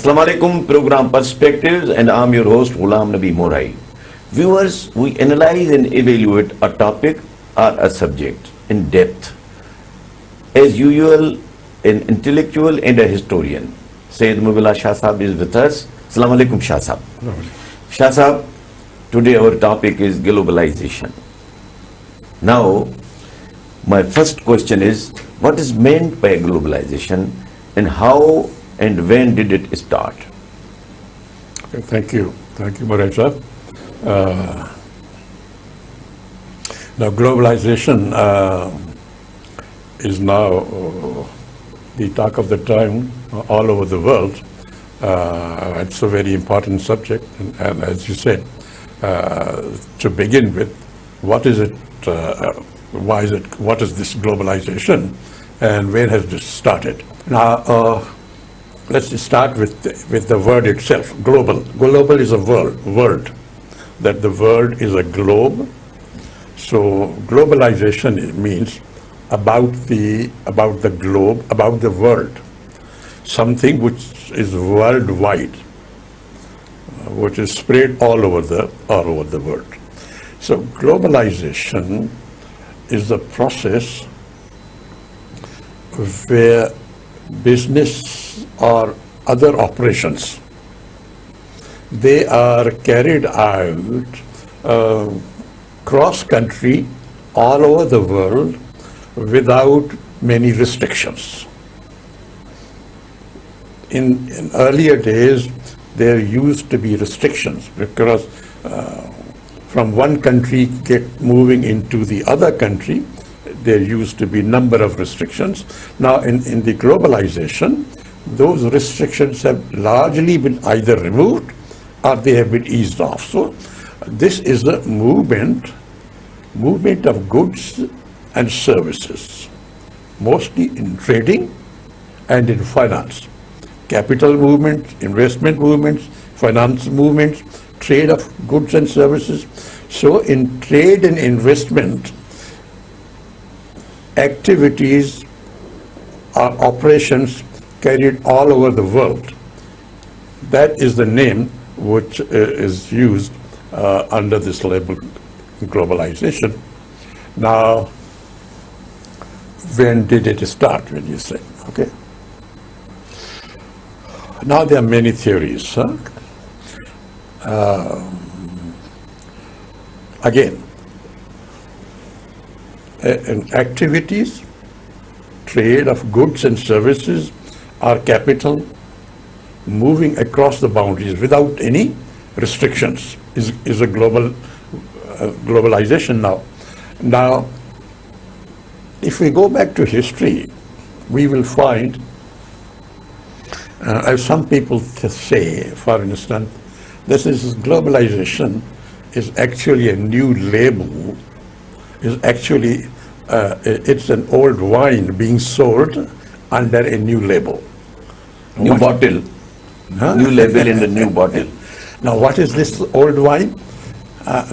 Assalamu alaikum, program Perspectives, and I'm your host, Morai. Viewers, we analyze and evaluate a topic or a subject in depth. As usual, an intellectual and a historian. Syed Mohibullah Shah Sahab is with us. Assalamu alaikum, Shah Sahab. Shah Sahab, today our topic is globalization. Now, my first question is, what is meant by globalization and how and when did it start? Okay, thank you, Morai sir. Now, globalization is now the talk of the time all over the world. It's a very important subject, and as you said, to begin with, what is it? Why is it? What is this globalization, and where has this started? Now, let's start with the word itself. Global. Global is a world. That the world is a globe. So globalization means about the globe, about the world, something which is worldwide, which is spread all over the world. So globalization is the process where business or other operations, they are carried out cross-country all over the world without many restrictions. In earlier days, there used to be restrictions because from one country moving into the other country, there used to be number of restrictions. Now in the globalization, those restrictions have largely been either removed or they have been eased off. So this is the movement of goods and services, mostly in trading and in finance. Capital movements, investment movements, finance movements, trade of goods and services. So in trade and investment, activities or operations carried all over the world. That is the name which is used under this label, globalization. Now, when did it start, when you say? Okay. Now there are many theories. Again, activities, trade of goods and services or capital moving across the boundaries without any restrictions is a globalization now. Now, if we go back to history, we will find, as some people say, for instance, this is globalization is actually a new label, is actually it's an old wine being sold under a new label. New bottle. Huh? New label in the new bottle. Now, what is this old wine?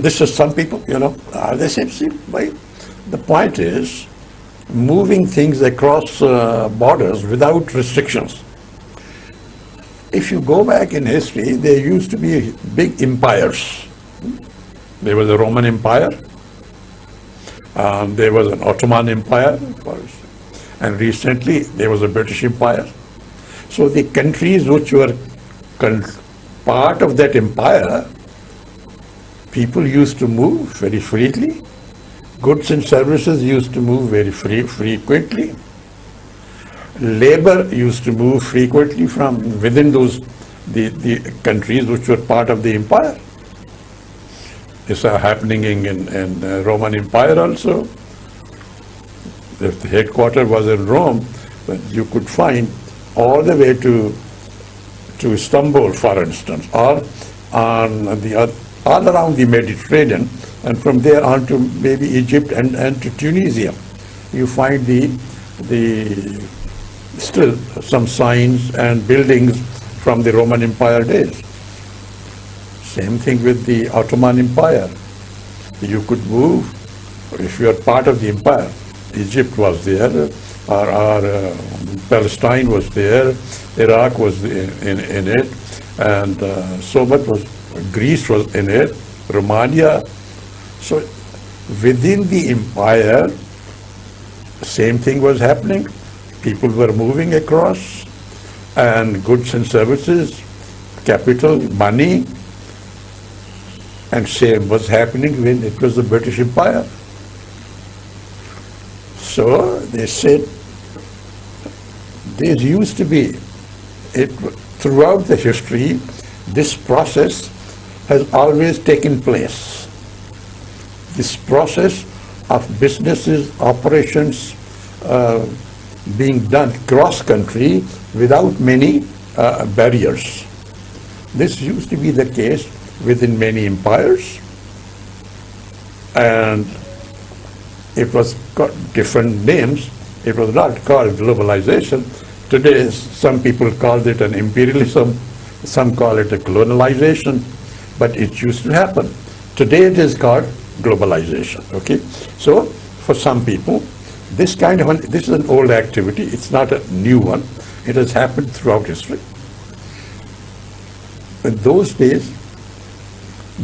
This is some people, they say, see, the point is moving things across borders without restrictions. If you go back in history, there used to be big empires. There was a Roman Empire. There was an Ottoman Empire, and recently there was a British Empire. So the countries which were part of that empire, people used to move very freely. Goods and services used to move very frequently. Labor used to move frequently from within the countries which were part of the empire. This are happening in Roman Empire also. If the headquarters was in Rome, but you could find all the way to Istanbul, for instance, or on all around the Mediterranean, and from there on to maybe Egypt and to Tunisia. You find the still some signs and buildings from the Roman Empire days. Same thing with the Ottoman Empire. You could move, if you are part of the empire, Egypt was there, Palestine was there, Iraq was in it, and so much was, Greece was in it, Romania. So within the empire, same thing was happening. People were moving across, and goods and services, capital, money, and same was happening when it was the British Empire. So they said there used to be, throughout the history, this process has always taken place. This process of businesses, operations being done cross-country without many barriers. This used to be the case within many empires, and it was got different names. It was not called globalization. Today, some people called it an imperialism, some call it a colonialization, but it used to happen. Today it is called globalization, okay? So, for some people, this is an old activity, it's not a new one. It has happened throughout history. In those days,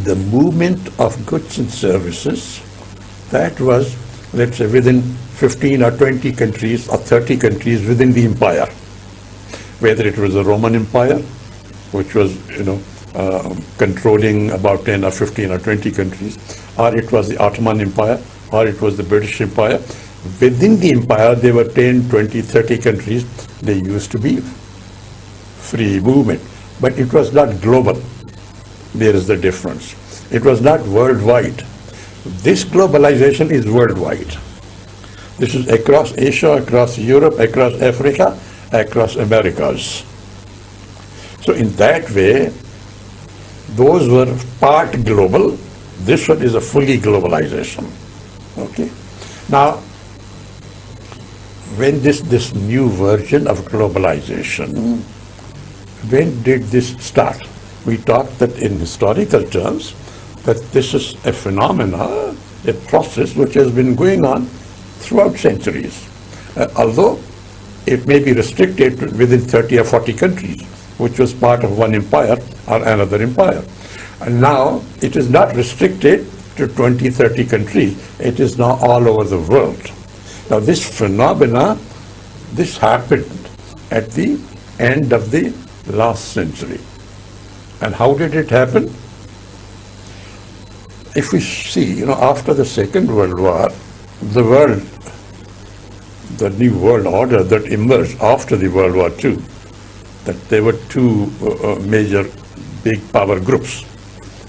the movement of goods and services, that was, let's say, within 15 or 20 countries or 30 countries within the empire. Whether it was the Roman Empire, which was, controlling about 10 or 15 or 20 countries, or it was the Ottoman Empire, or it was the British Empire. Within the empire, there were 10, 20, 30 countries. There used to be free movement, but it was not global. There is the difference. It was not worldwide. This globalization is worldwide. This is across Asia, across Europe, across Africa, across Americas. So in that way, those were part global. This one is a fully globalization. Okay. Now, when this new version of globalization, when did this start? We talked that in historical terms, that this is a phenomena, a process which has been going on throughout centuries. Although it may be restricted within 30 or 40 countries, which was part of one empire or another empire. And now it is not restricted to 20, 30 countries. It is now all over the world. Now this phenomena, this happened at the end of the last century. And how did it happen? If we see, after the Second World War, the new world order that emerged after the World War II, that there were two major big power groups.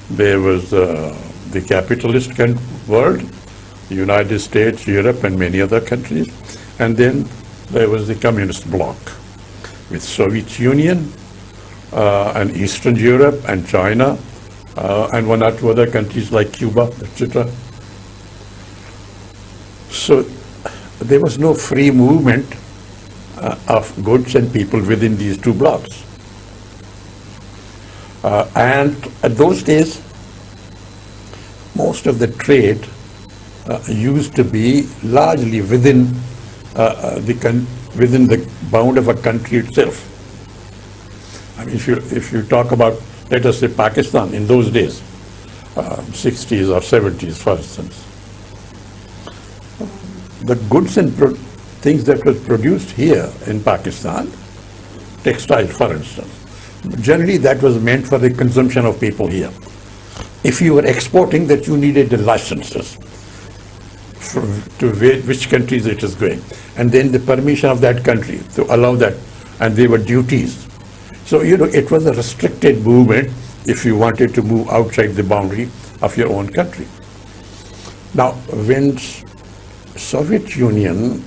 There was the capitalist world, the United States, Europe, and many other countries. And then there was the communist bloc with Soviet Union and Eastern Europe and China and one or two other countries like Cuba, etc. So there was no free movement of goods and people within these two blocks. And at those days, most of the trade used to be largely within the bound of a country itself. I mean, if you talk about, let us say, Pakistan in those days, 60s or 70s, for instance, the goods and things that were produced here in Pakistan, textile, for instance, generally that was meant for the consumption of people here. If you were exporting, that you needed the licenses to which countries it is going, and then the permission of that country to allow that, and there were duties. So, it was a restricted movement if you wanted to move outside the boundary of your own country. Now, when Soviet Union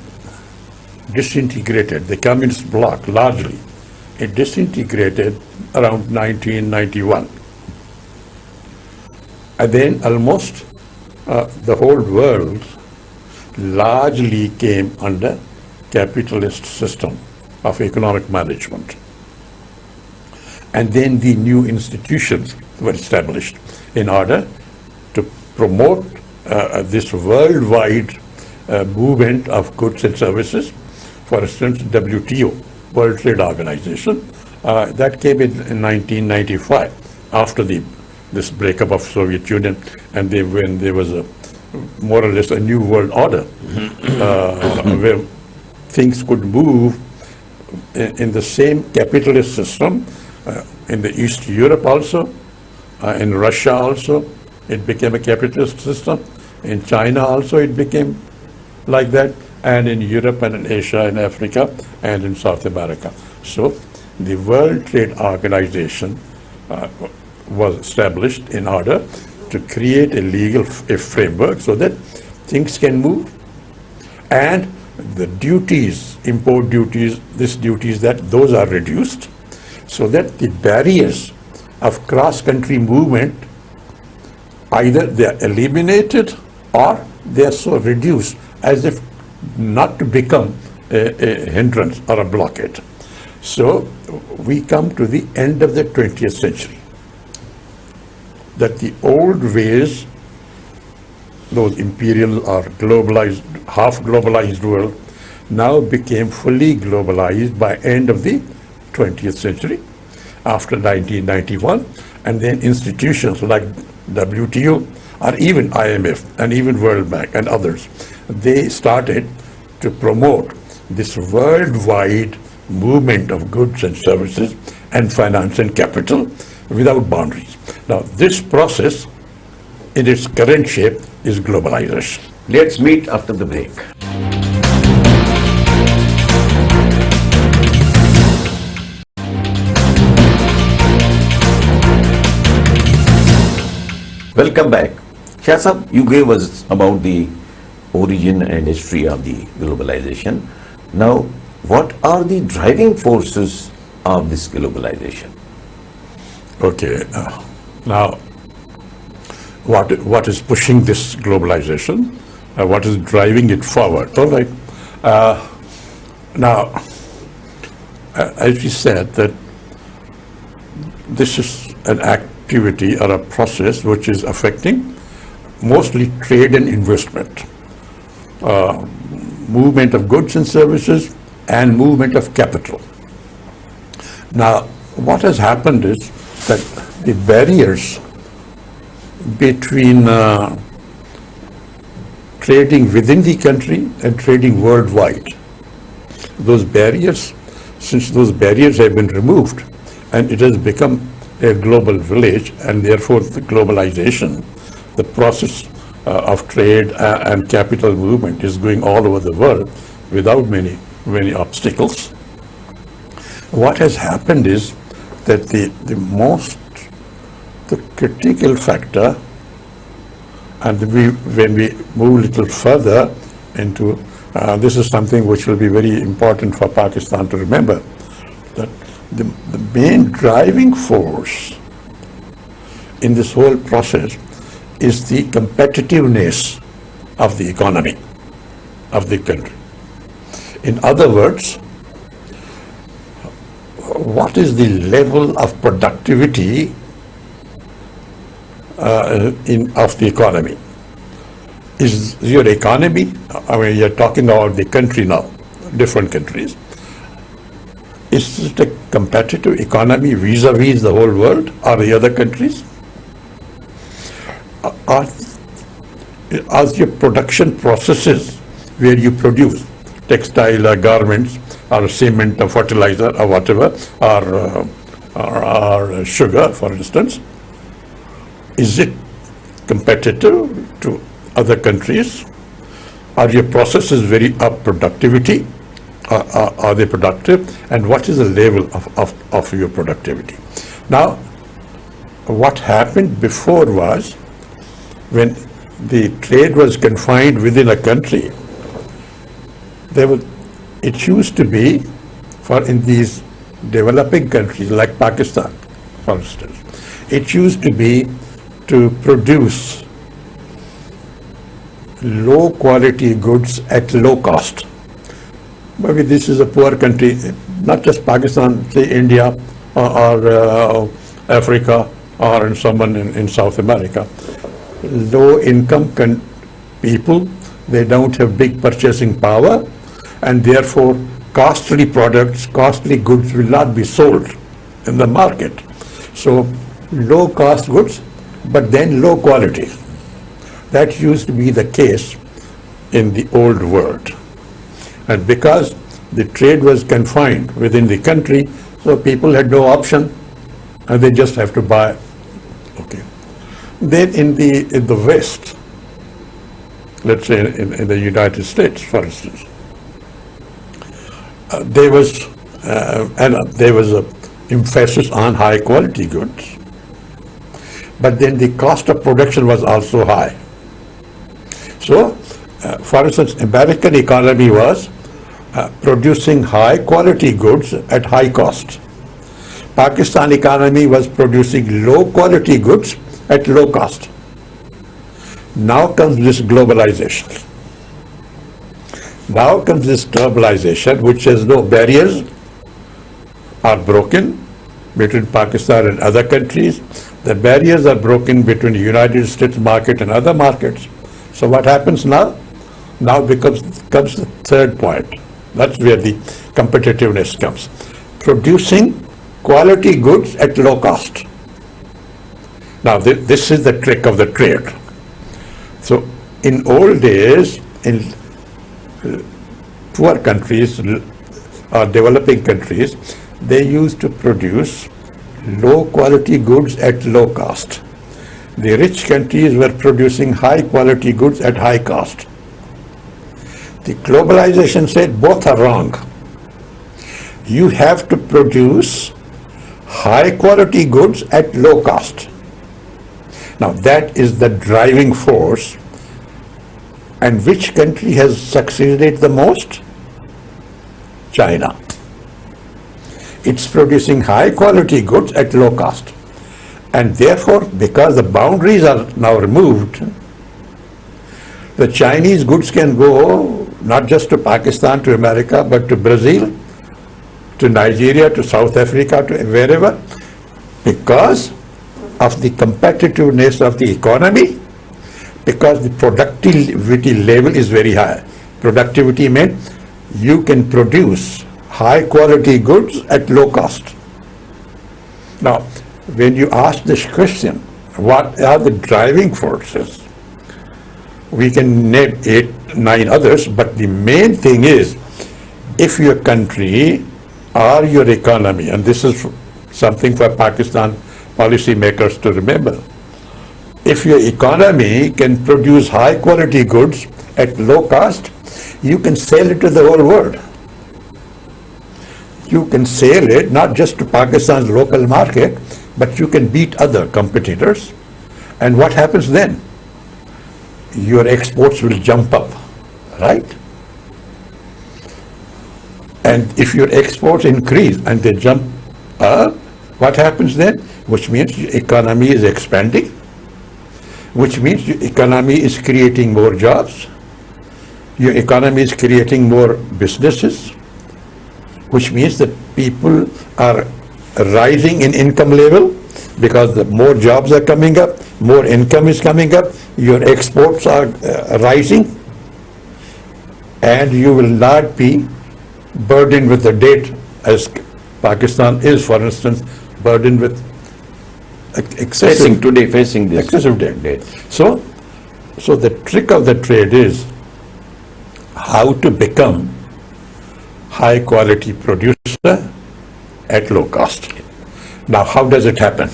disintegrated, the communist bloc largely, it disintegrated around 1991. And then almost the whole world largely came under capitalist system of economic management. And then the new institutions were established in order to promote this worldwide movement of goods and services. For instance, WTO, World Trade Organization, that came in 1995 after this breakup of Soviet Union, and when there was more or less a new world order where things could move in the same capitalist system in the East Europe also, in Russia also, it became a capitalist system. In China also it became like that, and in Europe and in Asia and Africa and in South America. So the World Trade Organization was established in order to create a legal framework so that things can move, and the duties, import duties, those are reduced, so that the barriers of cross-country movement, either they are eliminated or they are so reduced as if not to become a hindrance or a blockade. So we come to the end of the 20th century, that the old ways, those imperial or globalized, half globalized world, now became fully globalized by end of the 20th century, after 1991, and then institutions like WTO or even IMF and even World Bank and others, they started to promote this worldwide movement of goods and services and finance and capital without boundaries. Now, this process in its current shape is globalization. Let's meet after the break. Welcome back. Shah Sahab, you gave us about the origin and history of the globalization. Now, what are the driving forces of this globalization? Okay, now what is pushing this globalization? What is driving it forward? All right. Now, as we said, that this is an activity or a process which is affecting mostly trade and investment, movement of goods and services, and movement of capital. Now, what has happened is that the barriers between trading within the country and trading worldwide, those barriers, since those barriers have been removed and it has become a global village, and therefore the globalization, the process of trade and capital movement is going all over the world without many obstacles. What has happened is that the critical factor, and when we move a little further into, this is something which will be very important for Pakistan to remember, that the main driving force in this whole process is the competitiveness of the economy of the country. In other words, what is the level of productivity of the economy? Is your economy, I mean, you're talking about the country now, different countries, is it a competitive economy vis-a-vis the whole world or the other countries? Are your production processes where you produce textile or garments or cement or fertilizer or whatever, or sugar, for instance, is it competitive to other countries? Are your processes very up productivity? Are they productive? And what is the level of your productivity? Now, what happened before was, when the trade was confined within a country, it used to be, for in these developing countries like Pakistan, for instance, it used to be to produce low quality goods at low cost. Maybe this is a poor country, not just Pakistan, say India or Africa or in someone in South America. Low income people they don't have big purchasing power, and therefore costly products, costly goods will not be sold in the market. So low cost goods, but then low quality. That used to be the case in the old world. And because the trade was confined within the country, so people had no option and they just have to buy. Okay. Then in the West, let's say in the United States, for instance, there was a emphasis on high quality goods, but then the cost of production was also high. So, for instance, American economy was producing high quality goods at high cost. Pakistan economy was producing low quality goods at low cost. Now comes this globalization. Now comes this globalization, which says no, barriers are broken between Pakistan and other countries. The barriers are broken between the United States market and other markets. So what happens now? Now comes the third point. That's where the competitiveness comes. Producing quality goods at low cost. Now this is the trick of the trade. So in old days, in poor countries or developing countries, they used to produce low quality goods at low cost. The rich countries were producing high quality goods at high cost. The globalization said both are wrong. You have to produce high quality goods at low cost. Now that is the driving force. And which country has succeeded the most? China. It's producing high quality goods at low cost. And therefore, because the boundaries are now removed, the Chinese goods can go not just to Pakistan, to America, but to Brazil, to Nigeria, to South Africa, to wherever, because of the competitiveness of the economy, because the productivity level is very high. Productivity means you can produce high quality goods at low cost. Now, when you ask this question, what are the driving forces? We can name 8, 9 others, but the main thing is, if your country or your economy, and this is something for Pakistan policymakers to remember, if your economy can produce high quality goods at low cost, you can sell it to the whole world. You can sell it not just to Pakistan's local market, but you can beat other competitors. And what happens then? Your exports will jump up, right? And if your exports increase and they jump up, what happens then? Which means your economy is expanding, which means your economy is creating more jobs, your economy is creating more businesses, which means that people are rising in income level because the more jobs are coming up, more income is coming up, your exports are rising, and you will not be burdened with the debt as Pakistan is, for instance, burdened with excessive debt. So the trick of the trade is how to become high quality producer at low cost. Now, how does it happen?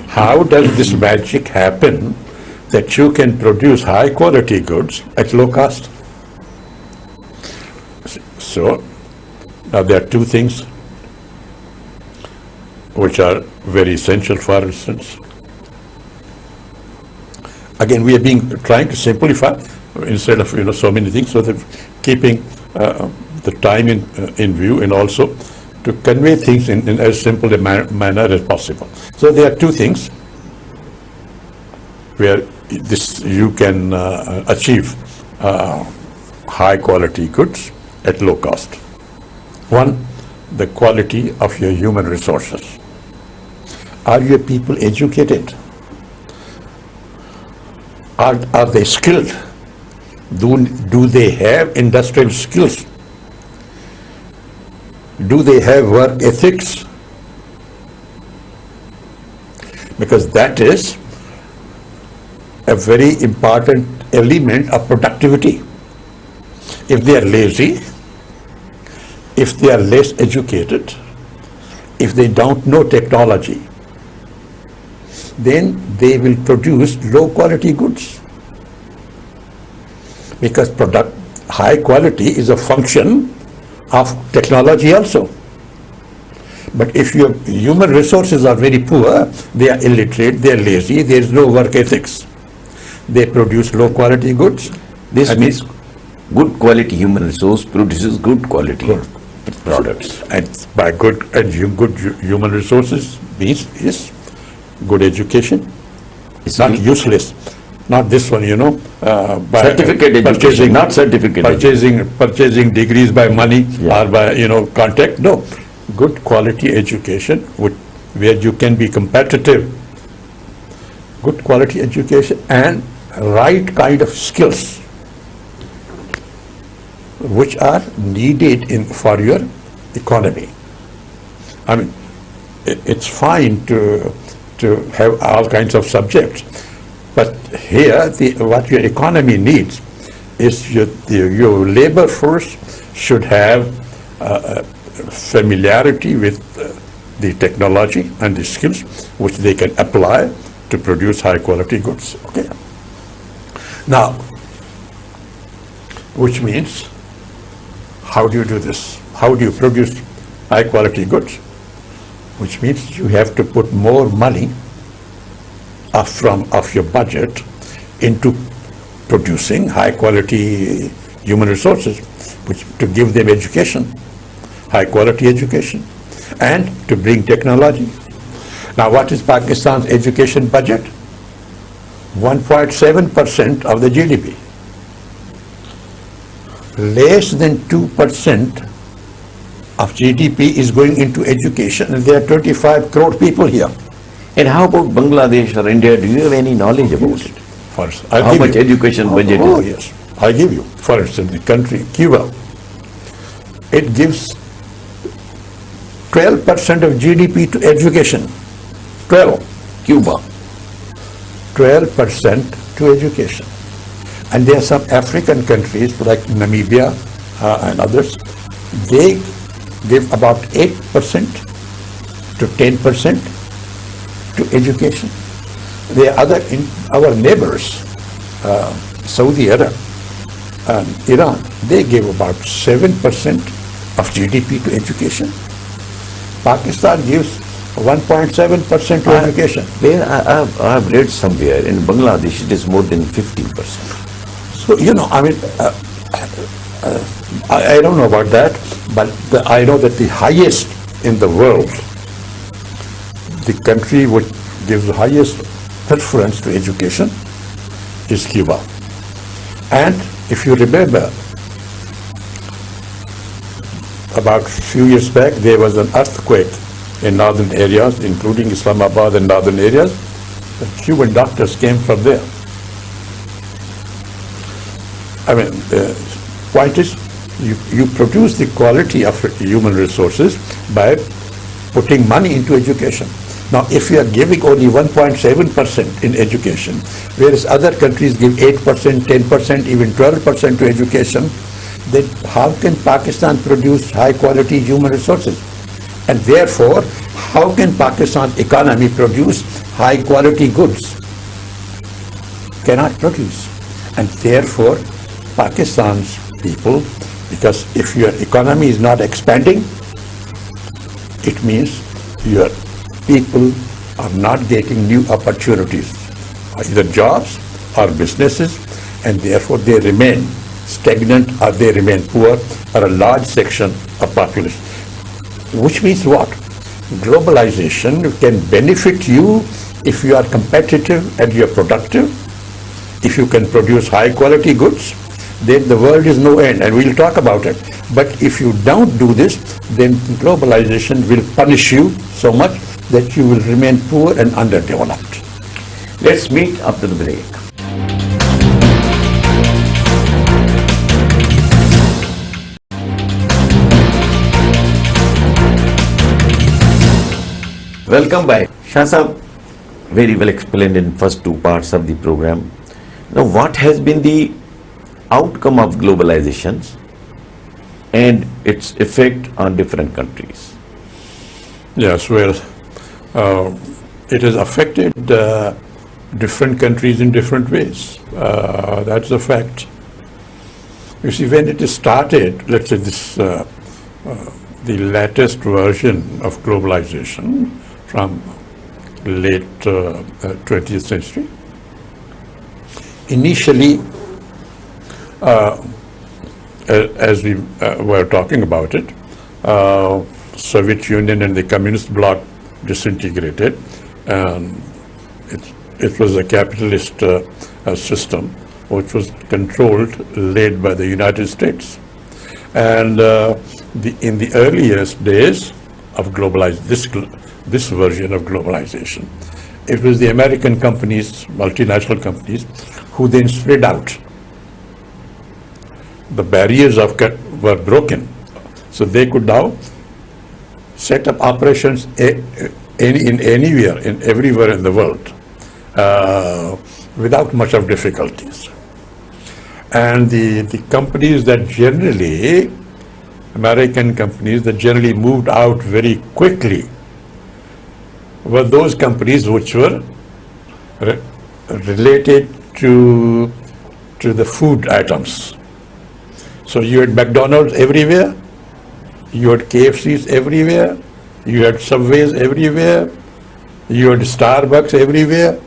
How does this magic happen that you can produce high quality goods at low cost? So, now there are 2 things which are very essential, for instance. Again, we are trying to simplify instead of so many things, so that keeping the time in view, and also to convey things in as simple a manner as possible. So there are 2 things where you can achieve high quality goods at low cost. One, the quality of your human resources. Are your people educated? Are they skilled? Do they have industrial skills? Do they have work ethics? Because that is a very important element of productivity. If they are lazy, if they are less educated, if they don't know technology, then they will produce low quality goods. Because high quality is a function of technology also. But if your human resources are very poor, they are illiterate, they are lazy, there is no work ethics, they produce low quality goods. This means good quality human resource produces good quality products. And by good human resources means is good education. It's not good- useless. Not this one, by Certificate education, not certificate purchasing degrees by money Yeah. or by, contact. No, good quality education where you can be competitive. Good quality education and right kind of skills which are needed for your economy. I mean, it's fine to have all kinds of subjects, but here what your economy needs is your labor force should have familiarity with the technology and the skills which they can apply to produce high quality goods. Okay. Now, which means, how do you do this? How do you produce high quality goods? Which means you have to put more money of your budget into producing high quality human resources, which to give them education, high quality education, and to bring technology. Now, what is Pakistan's education budget? 1.7% of the GDP. Less than 2% of GDP is going into education, and there are 25 crore people here. And how about Bangladesh or India? Do you have any knowledge about it? First, How much education budget Oh, is? yes. I give you. For instance, the country, Cuba, it gives 12% of GDP to education. 12. Cuba. 12% to education. And there are some African countries like Namibia and others, they give about 8% to 10% to education. There are our neighbors, Saudi Arabia and Iran, they give about 7% of GDP to education. Pakistan gives 1.7% to education. Where I've read somewhere in Bangladesh it is more than 15%. So, I mean, I don't know about that, but I know that the highest in the world, the country which gives the highest preference to education is Cuba. And if you remember, about a few years back, there was an earthquake in northern areas, including Islamabad and northern areas. The Cuban doctors came from there. I mean, the point is, you produce the quality of human resources by putting money into education. Now, if you are giving only 1.7% in education, whereas other countries give 8%, 10%, even 12% to education, then how can Pakistan produce high quality human resources? And therefore, how can Pakistan's economy produce high quality goods? Cannot produce. And therefore, Pakistan's people, because if your economy is not expanding, it means your people are not getting new opportunities, either jobs or businesses, and therefore they remain stagnant or they remain poor, or a large section of population. Which means what? Globalization can benefit you if you are competitive and you are productive. If you can produce high quality goods, then the world is no end, and we'll talk about it. But if you don't do this, then globalization will punish you so much that you will remain poor and underdeveloped. Let's meet after the break. Welcome back. Shah Sahab, very well explained in first two parts of the program. Now, what has been the outcome of globalizations and its effect on different countries? Yes, well, it has affected different countries in different ways. That's a fact. You see, when it started, let's say the latest version of globalization from late 20th century, initially, as we were talking about it, Soviet Union and the Communist bloc disintegrated, and it was a capitalist system which was controlled, led by the United States. And in the earliest days of this version of globalization, it was the American companies, multinational companies, who then spread out. The barriers were broken, so they could now set up operations anywhere, everywhere in the world, without much of difficulties. And the companies that generally, American companies that generally moved out very quickly, were those companies which were related to the food items. So you had McDonald's everywhere, you had KFCs everywhere, you had Subways everywhere, you had Starbucks everywhere.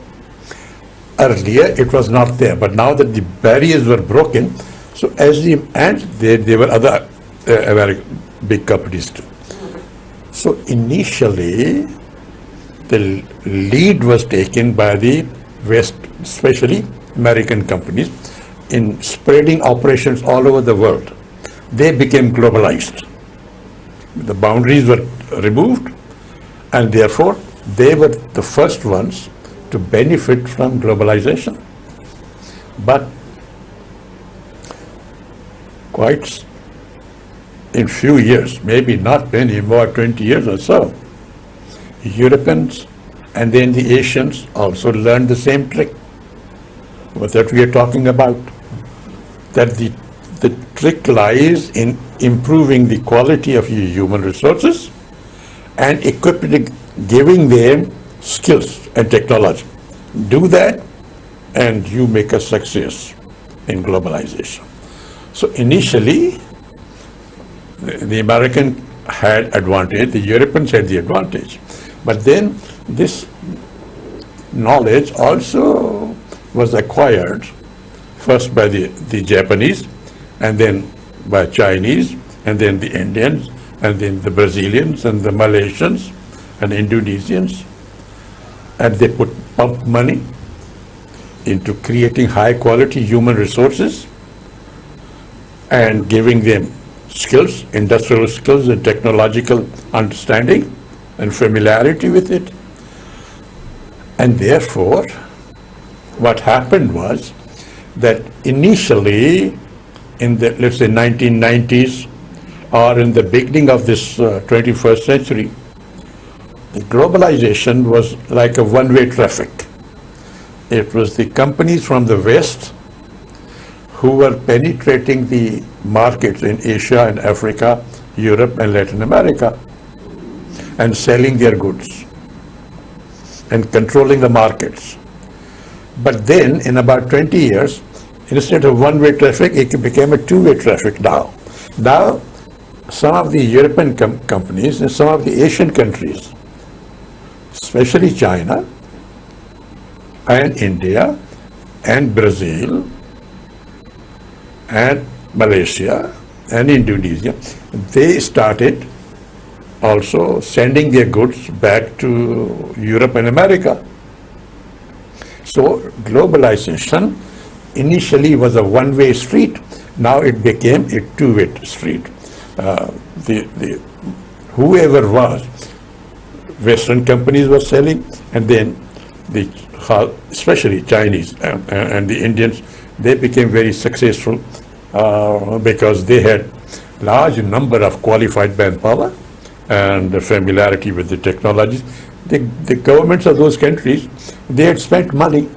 Earlier it was not there, but now that the barriers were broken, so there were other American big companies too. So initially, the lead was taken by the West, especially American companies, in spreading operations all over the world. They became globalized. The boundaries were removed, and therefore they were the first ones to benefit from globalization. But quite in few years, maybe not many more, 20 years or so, Europeans and then the Asians also learned the same trick. What that we are talking about, that the trick lies in improving the quality of your human resources and giving them skills and technology. Do that and you make a success in globalization. So initially, the American had advantage, the Europeans had the advantage. But then this knowledge also was acquired first by the Japanese, and then by Chinese, and then the Indians, and then the Brazilians, and the Malaysians, and Indonesians. And they pumped money into creating high quality human resources and giving them skills, industrial skills and technological understanding and familiarity with it. And therefore, what happened was that initially in the, let's say, 1990s or in the beginning of this 21st century, the globalization was like a one-way traffic. It was the companies from the West who were penetrating the markets in Asia and Africa, Europe and Latin America, and selling their goods and controlling the markets. But then in about 20 years, instead of one-way traffic, it became a two-way traffic now. Now, some of the European companies and some of the Asian countries, especially China and India and Brazil and Malaysia and Indonesia, they started also sending their goods back to Europe and America. So globalization initially was a one-way street. Now it became a two-way street. Whoever was, Western companies were selling, and then especially Chinese and the Indians, they became very successful because they had large number of qualified manpower and the familiarity with the technologies. the governments of those countries, they had spent money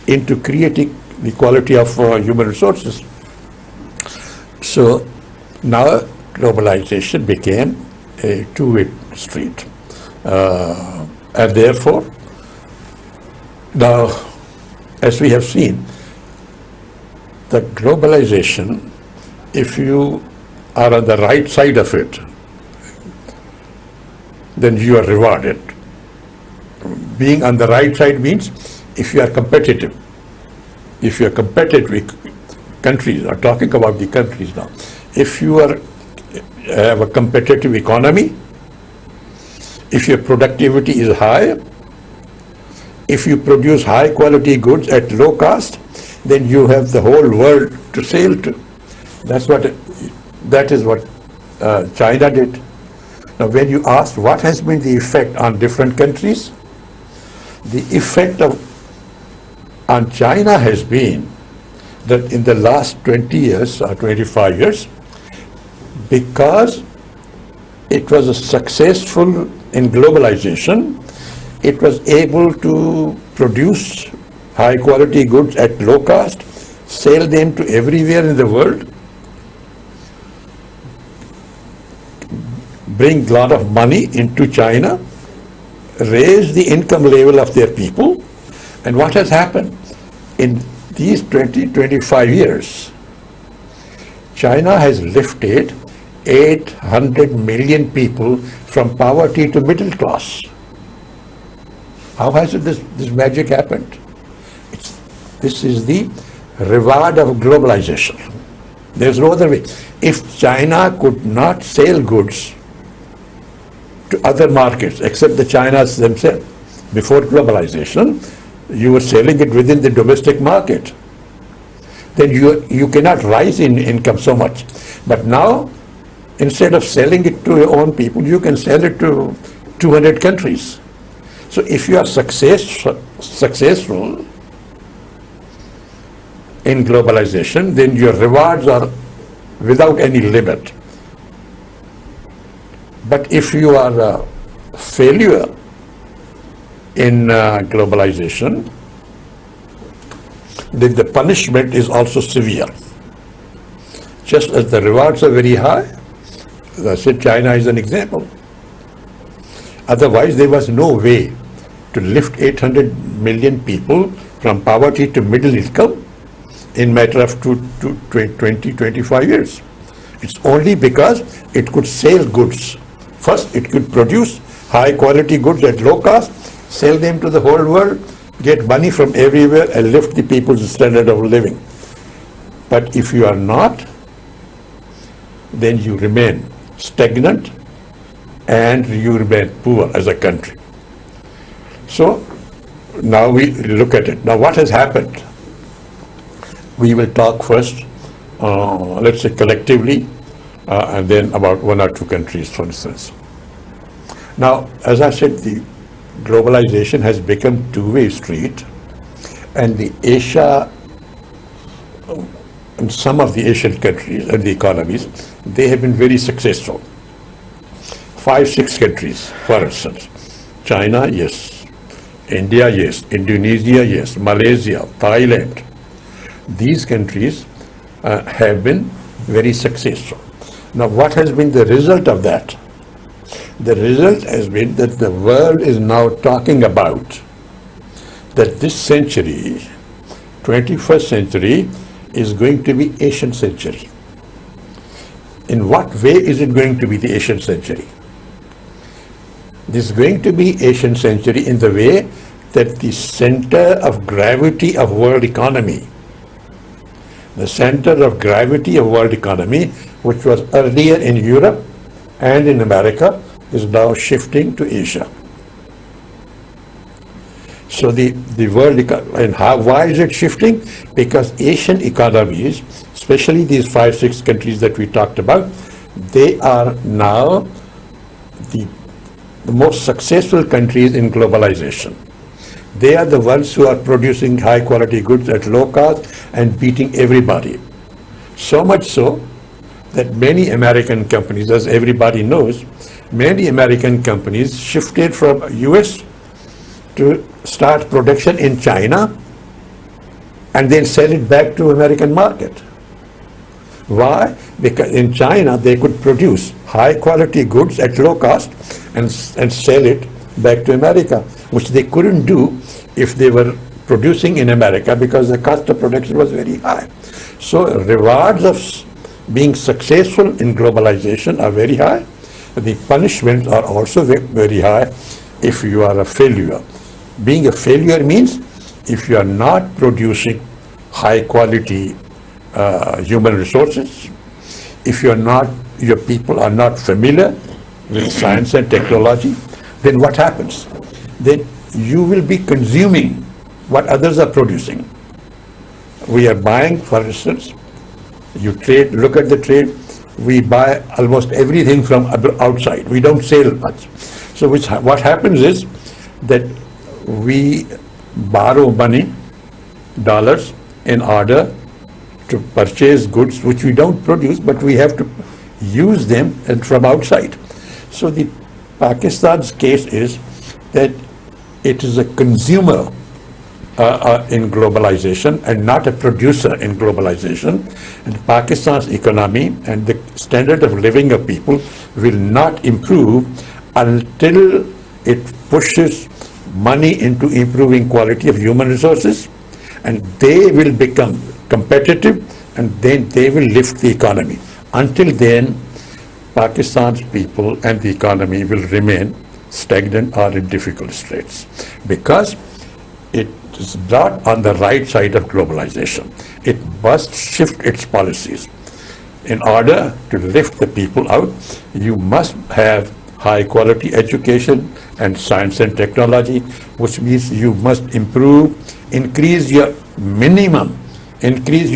into creating the quality of human resources. So now globalization became a two-way street. And therefore, now, as we have seen, the globalization, if you are on the right side of it, then you are rewarded. Being on the right side means if you are competitive. If you are competitive with countries, I'm talking about the countries now. If you have a competitive economy, if your productivity is high, if you produce high quality goods at low cost, then you have the whole world to sell to. That is what China did. Now, when you ask what has been the effect on different countries, the effect on China has been that in the last 20 years or 25 years, because it was successful in globalization, it was able to produce high quality goods at low cost, sell them to everywhere in the world, bring a lot of money into China, raise the income level of their people. And what has happened? In these 25 years, China has lifted 800 million people from poverty to middle class. How has this magic happened? This is the reward of globalization. There's no other way. If China could not sell goods to other markets except the Chinas themselves, before globalization, you were selling it within the domestic market. Then you cannot rise in income so much. But now, instead of selling it to your own people, you can sell it to 200 countries. So if you are successful in globalization, then your rewards are without any limit. But if you are a failure in globalization, then the punishment is also severe. Just as the rewards are very high, as I said, China is an example. Otherwise, there was no way to lift 800 million people from poverty to middle income in matter of 25 years. It's only because it could sell goods. First, it could produce high quality goods at low cost, sell them to the whole world, get money from everywhere and lift the people's standard of living. But if you are not, then you remain stagnant and you remain poor as a country. So now we look at it. Now what has happened? We will talk first, let's say collectively, and then about one or two countries, for instance. Now, as I said, the globalization has become two-way street, and the Asia, and some of the Asian countries and the economies, they have been very successful. 5, 6 countries, for instance. China, yes. India, yes. Indonesia, yes. Malaysia, Thailand. These countries have been very successful. Now, what has been the result of that? The result has been that the world is now talking about that this century, 21st century, is going to be Asian century. In what way is it going to be the Asian century? This is going to be Asian century in the way that the center of gravity of world economy, the center of gravity of world economy, which was earlier in Europe and in America, is now shifting to Asia. So the world, and why is it shifting? Because Asian economies, especially these 5, 6 countries that we talked about, they are now the most successful countries in globalization. They are the ones who are producing high quality goods at low cost and beating everybody. So much so that many American companies, as everybody knows, many American companies shifted from US to start production in China and then sell it back to American market. Why? Because in China they could produce high quality goods at low cost and sell it back to America, which they couldn't do if they were producing in America because the cost of production was very high. So rewards of being successful in globalization are very high. The punishments are also very high if you are a failure. Being a failure means if you are not producing high quality human resources, if your people are not familiar with science and technology, then what happens? Then you will be consuming what others are producing. We are buying, for instance, you trade, look at the trade, we buy almost everything from outside. We don't sell much. So what happens is that we borrow money, dollars, in order to purchase goods which we don't produce, but we have to use them and from outside. So the Pakistan's case is that it is a consumer in globalization and not a producer in globalization. And Pakistan's economy and the standard of living of people will not improve until it pushes money into improving quality of human resources, and they will become competitive, and then they will lift the economy. Until then, Pakistan's people and the economy will remain stagnant or in difficult straits because it is not on the right side of globalization. It must shift its policies. In order to lift the people out, you must have high quality education and science and technology, which means you must increase your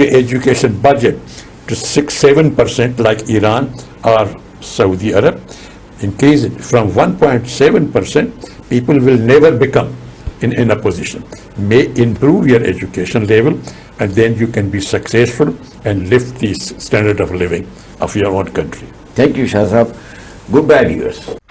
education budget to 6-7% like Iran or Saudi Arab. Increase it from 1.7%, people will never become in a position. May improve your education level, and then you can be successful and lift the standard of living of your own country. Thank you, Shah Sahab. Goodbye, viewers.